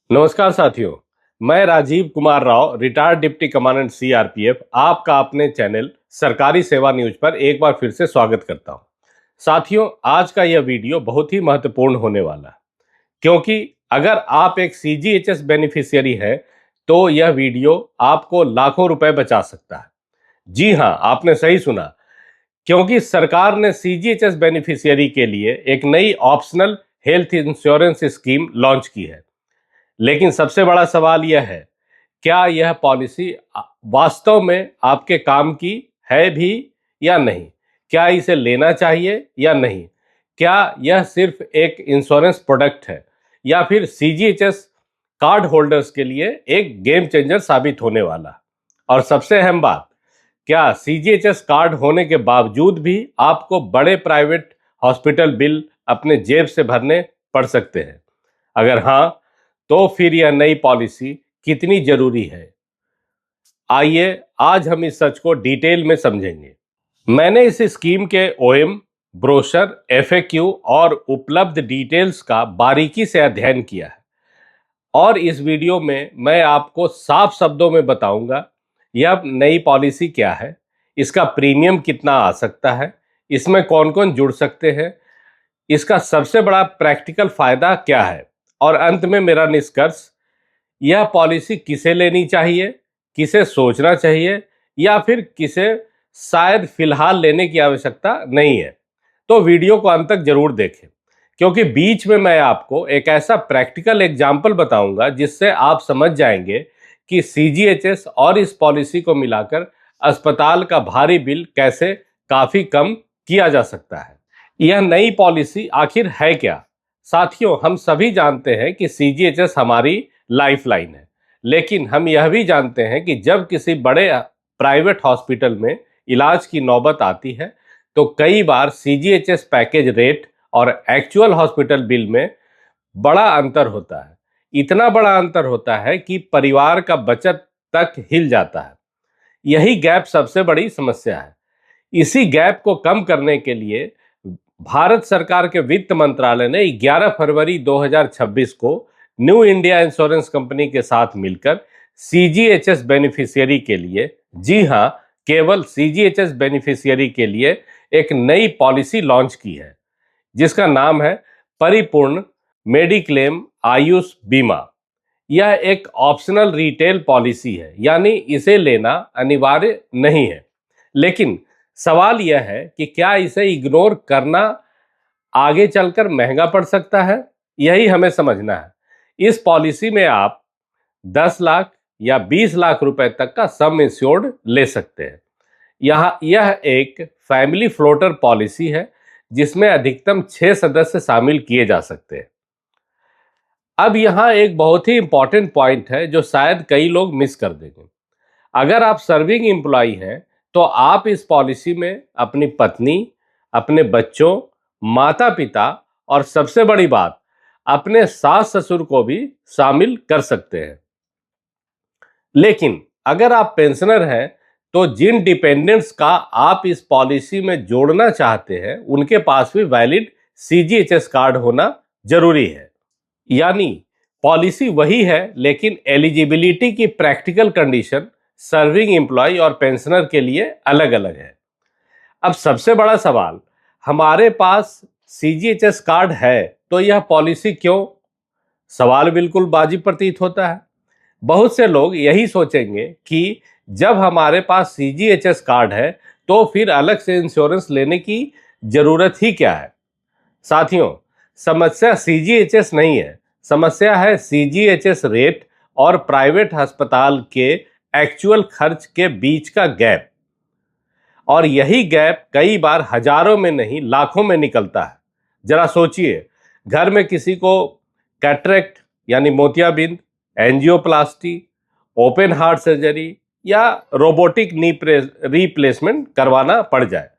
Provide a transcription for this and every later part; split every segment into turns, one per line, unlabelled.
नमस्कार साथियों। मैं Rajeev Kumar Rao, retired deputy commandant CRPF, आपका अपने चैनल सरकारी सेवा न्यूज पर एक बार फिर से स्वागत करता हूं। साथियों, आज का यह वीडियो बहुत ही महत्वपूर्ण होने वाला है, क्योंकि अगर आप एक सीजीएचएस बेनिफिशियरी हैं तो यह वीडियो आपको लाखों रुपए बचा सकता है। जी हां, आपने सही सुना, क्योंकि सरकार ने सीजीएचएस बेनिफिशियरी के लिए एक नई optional health insurance scheme launch की है। लेकिन सबसे बड़ा सवाल यह है, क्या यह पॉलिसी वास्तव में आपके काम की है भी या नहीं? क्या इसे लेना चाहिए या नहीं? क्या यह सिर्फ एक इंश्योरेंस प्रोडक्ट है या फिर सीजीएचएस कार्ड होल्डर्स के लिए एक गेम चेंजर साबित होने वाला? और सबसे अहम बात, क्या सीजीएचएस कार्ड होने के बावजूद भी आपको बड़े प्राइवेट हॉस्पिटल बिल अपने जेब से भरने पड़ सकते हैं? अगर हाँ, तो फिर यह नई पॉलिसी कितनी जरूरी है? आइए आज हम इस सच को डिटेल में समझेंगे। मैंने इस स्कीम के ओएम, ब्रोशर, एफएक्यू और उपलब्ध डिटेल्स का बारीकी से अध्ययन किया है और इस वीडियो में मैं आपको साफ शब्दों में बताऊंगा यह नई पॉलिसी क्या है, इसका प्रीमियम कितना आ सकता है, इसमें कौन कौन जुड़ सकते हैं, इसका सबसे बड़ा प्रैक्टिकल फायदा क्या है और अंत में मेरा निष्कर्ष, यह पॉलिसी किसे लेनी चाहिए, किसे सोचना चाहिए या फिर किसे शायद फिलहाल लेने की आवश्यकता नहीं है। तो वीडियो को अंत तक जरूर देखें, क्योंकि बीच में मैं आपको एक ऐसा प्रैक्टिकल एग्जाम्पल बताऊंगा जिससे आप समझ जाएंगे कि सीजीएचएस और इस पॉलिसी को मिलाकर अस्पताल का भारी बिल कैसे काफी कम किया जा सकता है। यह नई पॉलिसी आखिर है क्या? साथियों, हम सभी जानते हैं कि सीजीएचएस हमारी लाइफलाइन है, लेकिन हम यह भी जानते हैं कि जब किसी बड़े प्राइवेट हॉस्पिटल में इलाज की नौबत आती है तो कई बार सीजीएचएस पैकेज रेट और एक्चुअल हॉस्पिटल बिल में बड़ा अंतर होता है। इतना बड़ा अंतर होता है कि परिवार का बचत तक हिल जाता है। यही गैप सबसे बड़ी समस्या है। इसी गैप को कम करने के लिए भारत सरकार के वित्त मंत्रालय ने 11 फरवरी 2026 को न्यू इंडिया इंश्योरेंस कंपनी के साथ मिलकर सीजीएचएस बेनिफिशियरी के लिए, जी हां, केवल सीजीएचएस बेनिफिशियरी के लिए एक नई पॉलिसी लॉन्च की है, जिसका नाम है परिपूर्ण मेडिक्लेम आयुष बीमा। यह एक ऑप्शनल रिटेल पॉलिसी है, यानी इसे लेना अनिवार्य नहीं है। लेकिन सवाल यह है कि क्या इसे इग्नोर करना आगे चलकर महंगा पड़ सकता है? यही हमें समझना है। इस पॉलिसी में आप 10 लाख या 20 लाख रुपए तक का सम इंश्योर्ड ले सकते हैं। यह एक फैमिली फ्लोटर पॉलिसी है जिसमें अधिकतम 6 सदस्य शामिल किए जा सकते हैं। अब यहाँ एक बहुत ही इंपॉर्टेंट पॉइंट है जो शायद कई लोग मिस कर देंगे। अगर आप सर्विंग एम्प्लॉई हैं तो आप इस पॉलिसी में अपनी पत्नी, अपने बच्चों, माता पिता और सबसे बड़ी बात, अपने सास ससुर को भी शामिल कर सकते हैं। लेकिन अगर आप पेंशनर हैं तो जिन डिपेंडेंट्स का आप इस पॉलिसी में जोड़ना चाहते हैं उनके पास भी वैलिड सीजीएचएस कार्ड होना जरूरी है। यानी पॉलिसी वही है, लेकिन एलिजिबिलिटी की प्रैक्टिकल कंडीशन सर्विंग एम्प्लॉय और पेंशनर के लिए अलग अलग है। अब सबसे बड़ा सवाल, हमारे पास सीजीएचएस कार्ड है तो यह पॉलिसी क्यों? सवाल बिल्कुल वाजिब प्रतीत होता है। बहुत से लोग यही सोचेंगे कि जब हमारे पास सीजीएचएस कार्ड है तो फिर अलग से इंश्योरेंस लेने की जरूरत ही क्या है। साथियों, समस्या सीजीएचएस नहीं है, समस्या है सीजीएचएस रेट और प्राइवेट अस्पताल के एक्चुअल खर्च के बीच का गैप। और यही गैप कई बार हजारों में नहीं लाखों में निकलता है। जरा सोचिए, घर में किसी को कैटरेक्ट यानी मोतियाबिंद, एंजियोप्लास्टी, ओपन हार्ट सर्जरी या रोबोटिक नी रिप्लेसमेंट करवाना पड़ जाए।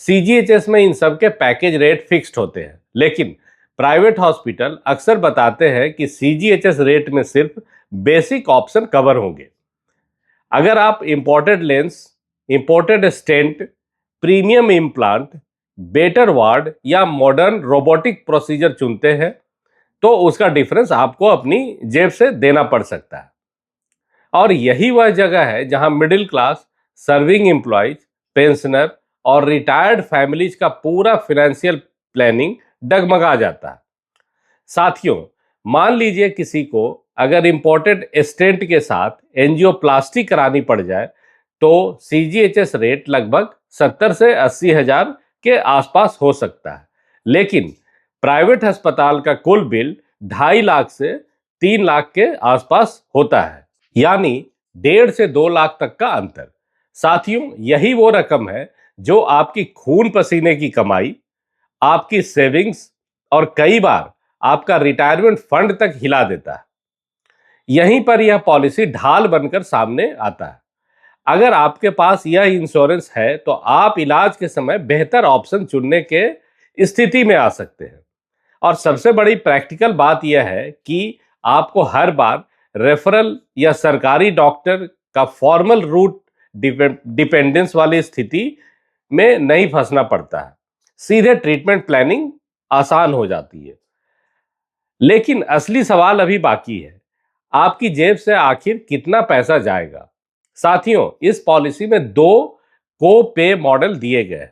सीजीएचएस में इन सब के पैकेज रेट फिक्स्ड होते हैं, लेकिन प्राइवेट हॉस्पिटल अक्सर बताते हैं कि सीजीएचएस रेट में सिर्फ बेसिक ऑप्शन कवर होंगे। अगर आप imported lens, imported stent, premium implant, better ward या मॉडर्न रोबोटिक प्रोसीजर चुनते हैं तो उसका डिफरेंस आपको अपनी जेब से देना पड़ सकता है। और यही वह जगह है जहां middle class, serving employees, pensioner और रिटायर्ड फैमिलीज का पूरा फाइनेंशियल प्लानिंग डगमगा जाता है। साथियों, मान लीजिए किसी को अगर इंपॉर्टेंट स्टेंट के साथ एंजियोप्लास्टी करानी पड़ जाए तो सीजीएचएस रेट लगभग 70 से 80 हजार के आसपास हो सकता है, लेकिन प्राइवेट अस्पताल का कुल बिल 2.5 लाख से 3 लाख के आसपास होता है, यानी 1.5 से 2 लाख तक का अंतर। साथियों, यही वो रकम है जो आपकी खून पसीने की कमाई, आपकी सेविंग्स और कई बार आपका रिटायरमेंट फंड तक हिला देता है। यहीं पर यह पॉलिसी ढाल बनकर सामने आता है। अगर आपके पास यह इंश्योरेंस है तो आप इलाज के समय बेहतर ऑप्शन चुनने के स्थिति में आ सकते हैं। और सबसे बड़ी प्रैक्टिकल बात यह है कि आपको हर बार रेफरल या सरकारी डॉक्टर का फॉर्मल रूट डिपेंडेंस वाली स्थिति में नहीं फंसना पड़ता है। सीधे ट्रीटमेंट प्लानिंग आसान हो जाती है। लेकिन असली सवाल अभी बाकी है, आपकी जेब से आखिर कितना पैसा जाएगा। साथियों, इस पॉलिसी में 2 को पे मॉडल दिए गए।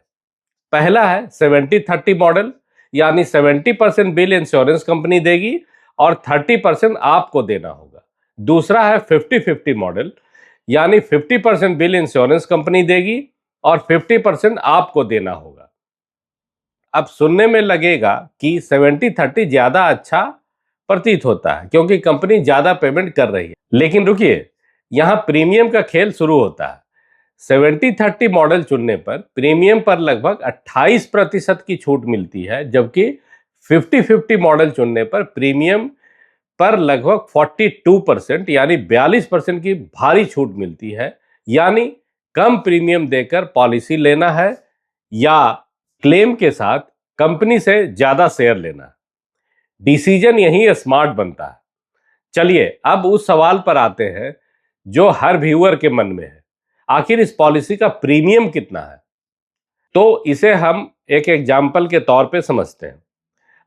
पहला है 70-30 मॉडल, यानी 70% बिल इंश्योरेंस कंपनी देगी और 30% आपको देना होगा। दूसरा है 50-50 मॉडल, यानी 50% बिल इंश्योरेंस कंपनी देगी और 50% आपको देना होगा। अब सुनने में लगेगा कि 70-30 ज्यादा अच्छा प्रतीत होता है क्योंकि कंपनी ज्यादा पेमेंट कर रही है, लेकिन रुकिए, यहां प्रीमियम का खेल शुरू होता है। 70-30 मॉडल चुनने पर प्रीमियम पर लगभग 28% की छूट मिलती है, जबकि 50-50 मॉडल चुनने पर प्रीमियम पर लगभग 42% यानी 42% की भारी छूट मिलती है। यानी कम प्रीमियम देकर पॉलिसी लेना है या क्लेम के साथ कंपनी से ज्यादा शेयर लेना। डिसीजन यही स्मार्ट बनता है। चलिए अब उस सवाल पर आते हैं जो हर व्यूअर के मन में है, आखिर इस पॉलिसी का प्रीमियम कितना है। तो इसे हम एक एग्जाम्पल के तौर पे समझते हैं।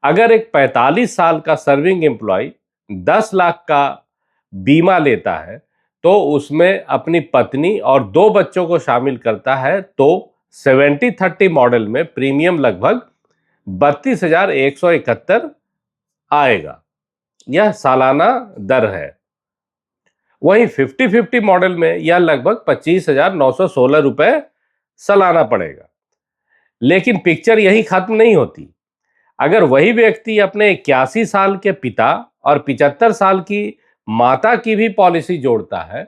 अगर एक 45 साल का सर्विंग एम्प्लॉय 10 लाख का बीमा लेता है तो उसमें अपनी पत्नी और 2 बच्चों को शामिल करता है तो 70-30 मॉडल में प्रीमियम लगभग 32,171 आएगा। यह सालाना दर है। वहीं 50-50 मॉडल में यह लगभग 25,916 रुपए सालाना पड़ेगा। लेकिन पिक्चर यही खत्म नहीं होती। अगर वही व्यक्ति अपने 81 साल के पिता और 75 साल की माता की भी पॉलिसी जोड़ता है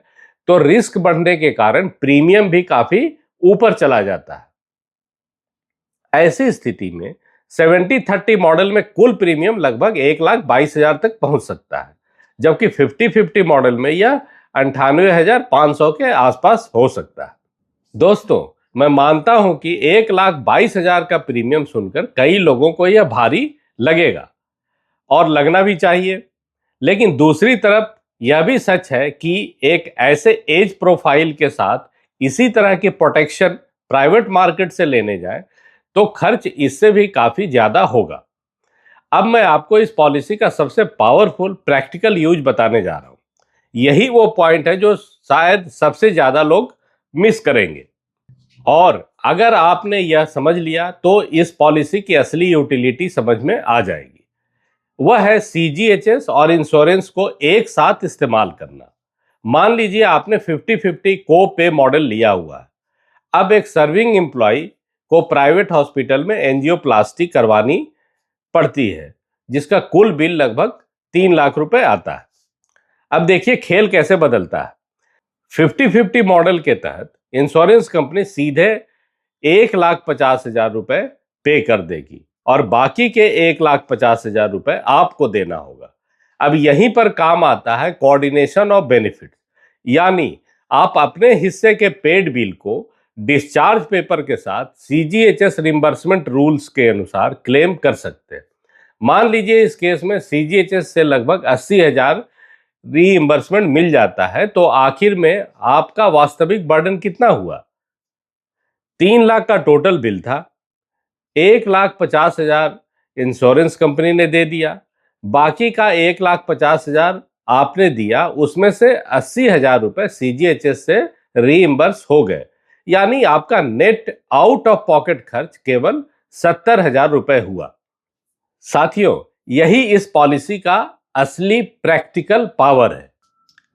तो रिस्क बढ़ने के कारण प्रीमियम भी काफी ऊपर चला जाता है। ऐसी स्थिति में 70-30 मॉडल में कुल प्रीमियम लगभग 1,22,000 तक पहुंच सकता है, जबकि 50-50 मॉडल में यह 98,500 के आसपास हो सकता है। दोस्तों, मैं मानता हूं कि 1,22,000 का प्रीमियम सुनकर कई लोगों को यह भारी लगेगा और लगना भी चाहिए। लेकिन दूसरी तरफ यह भी सच है कि एक ऐसे एज प्रोफाइल के साथ इसी तरह के प्रोटेक्शन प्राइवेट मार्केट से लेने जाए तो खर्च इससे भी काफी ज्यादा होगा। अब मैं आपको इस पॉलिसी का सबसे पावरफुल प्रैक्टिकल यूज बताने जा रहा हूं। यही वो पॉइंट है जो शायद सबसे ज्यादा लोग मिस करेंगे। और अगर आपने यह समझ लिया तो इस पॉलिसी की असली यूटिलिटी समझ में आ जाएगी। वह है सीजीएचएस और इंश्योरेंस को एक साथ इस्तेमाल करना। मान लीजिए आपने 50-50 को पे मॉडल लिया हुआ है। अब एक सर्विंग एम्प्लॉय को प्राइवेट हॉस्पिटल में एंजियोप्लास्टी करवानी पड़ती है जिसका कुल बिल लगभग 3 लाख रुपए आता है। अब देखिए खेल कैसे बदलता है। 50-50 मॉडल के तहत इंश्योरेंस कंपनी सीधे 1,50,000 रुपए पे कर देगी और बाकी के 1,50,000 रुपए आपको देना होगा। अब यहीं पर काम आता है कोऑर्डिनेशन ऑफ बेनिफिट, यानी आप अपने हिस्से के पेड बिल को डिस्चार्ज पेपर के साथ सीजीएचएस रिम्बर्समेंट रूल्स के अनुसार क्लेम कर सकते हैं। मान लीजिए इस केस में सीजीएचएस से लगभग 80,000 रीइंबर्समेंट मिल जाता है तो आखिर में आपका वास्तविक बर्डन कितना हुआ। 3 लाख का टोटल बिल था, 1,50,000 इंश्योरेंस कंपनी ने दे दिया, बाकी का 1,50,000 आपने दिया, उसमें से 80,000 रुपए सीजीएचएस से रीइंबर्स हो गए, यानी आपका नेट आउट ऑफ पॉकेट खर्च केवल 70,000 रुपए हुआ। साथियों, यही इस पॉलिसी का असली प्रैक्टिकल पावर है।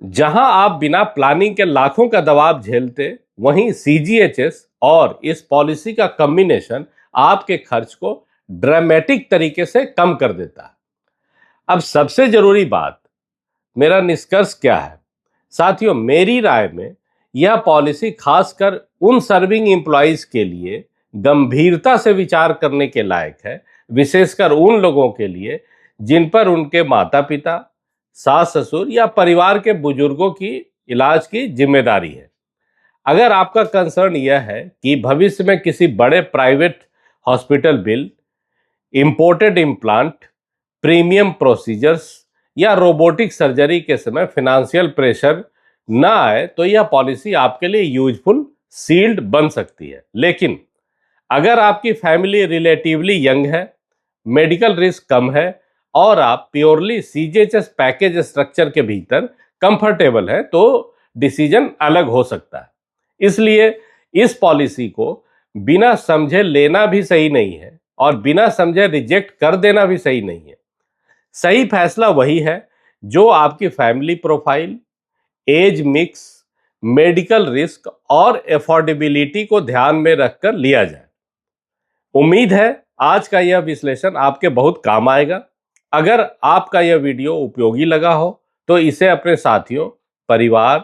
जहां आप बिना प्लानिंग के लाखों का दबाव झेलते, वहीं सीजीएचएस और इस पॉलिसी का कॉम्बिनेशन आपके खर्च को ड्रामेटिक तरीके से कम कर देता है। अब सबसे जरूरी बात, मेरा निष्कर्ष क्या है? साथियों, मेरी राय में यह पॉलिसी खासकर उन सर्विंग एम्प्लॉइज के लिए गंभीरता से विचार करने के लायक है, विशेषकर उन लोगों के लिए जिन पर उनके माता पिता, सास ससुर या परिवार के बुजुर्गों की इलाज की जिम्मेदारी है। अगर आपका कंसर्न यह है कि भविष्य में किसी बड़े private hospital bill, imported implant, premium procedures या रोबोटिक सर्जरी के समय फाइनेंशियल प्रेशर न आए, तो यह पॉलिसी आपके लिए यूजफुल शील्ड बन सकती है। लेकिन अगर आपकी फैमिली रिलेटिवली यंग है, मेडिकल रिस्क कम है और आप प्योरली सीजीएचएस पैकेज स्ट्रक्चर के भीतर कंफर्टेबल है, तो डिसीजन अलग हो सकता है। इसलिए इस पॉलिसी को बिना समझे लेना भी सही नहीं है और बिना समझे रिजेक्ट कर देना भी सही नहीं है। सही फैसला वही है जो आपकी family profile, age mix, medical risk और एफोर्डेबिलिटी को ध्यान में रखकर लिया जाए। उम्मीद है आज का यह विश्लेषण आपके बहुत काम आएगा। अगर आपका यह वीडियो उपयोगी लगा हो तो इसे अपने साथियों, परिवार,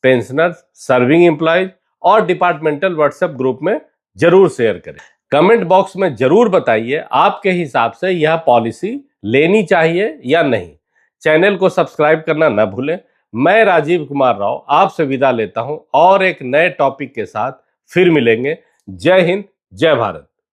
पेंशनर्स, सर्विंग एम्प्लॉयज और डिपार्टमेंटल व्हाट्सएप ग्रुप में जरूर शेयर करें। कमेंट बॉक्स में जरूर बताइए आपके हिसाब से यह पॉलिसी लेनी चाहिए या नहीं। चैनल को सब्सक्राइब करना न भूलें। मैं राजीव कुमार राव आपसे विदा लेता हूं और एक नए टॉपिक के साथ फिर मिलेंगे। जय हिंद, जय भारत।